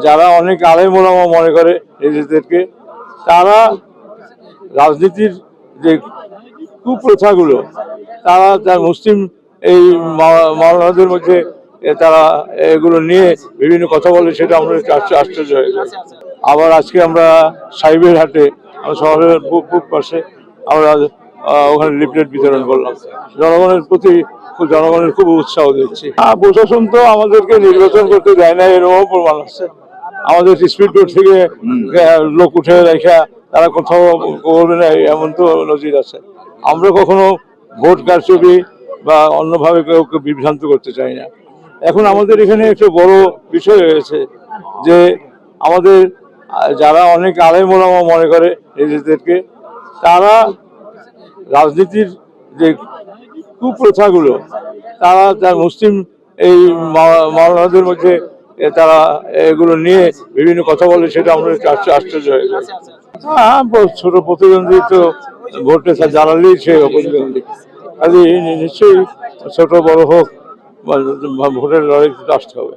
যারা অনেক আলেম ওলামা মনে করে নিজেদেরকে, তারা রাজনীতির যে কুপ্রথাগুলো, তার মুসলিম এই মাওলানাদের মধ্যে তারা এগুলো নিয়ে বিভিন্ন কথা বলে, সেটা আমরা আশ্চর্য হয়ে যাই। আবার আজকে আমরা সাহেবের হাটে, শহরের পূব পাশে আমরা ওখানে লিফলেট বিতরণ করলাম। জনগণের খুব উৎসাহ দিচ্ছি। প্রশাসন তো আমাদেরকে নির্বাচন করতে দেয় না, এরকম প্রমাণ আছে। আমাদের স্পিড বোট থেকে লোক উঠে রেখা তারা কোথাও করবে না, এমন তো নজির আছে। আমরা কখনো ভোট কারচুপি বা অন্যভাবে কাউকে বিভ্রান্ত করতে চাই না। এখন আমাদের এখানে একটা বড় বিষয় হয়েছে যে আমাদের যারা অনেক আলেম ওলামা মনে করে নিজেদেরকে, তারা রাজনীতির যে কুপ্রথাগুলো, তার মুসলিম এই মাওলানাদের মধ্যে তারা এগুলো নিয়ে বিভিন্ন কথা বলে, সেটা আমরা আশ্চর্য হয়ে যাই। হ্যাঁ, ছোট প্রতিদ্বন্দ্বী তো ভোটে জানালেই সে প্রতিদ্বন্দ্বী, কাজে নিশ্চয়ই ছোট বড় হোক ভোটের লড়াই আসতে হবে।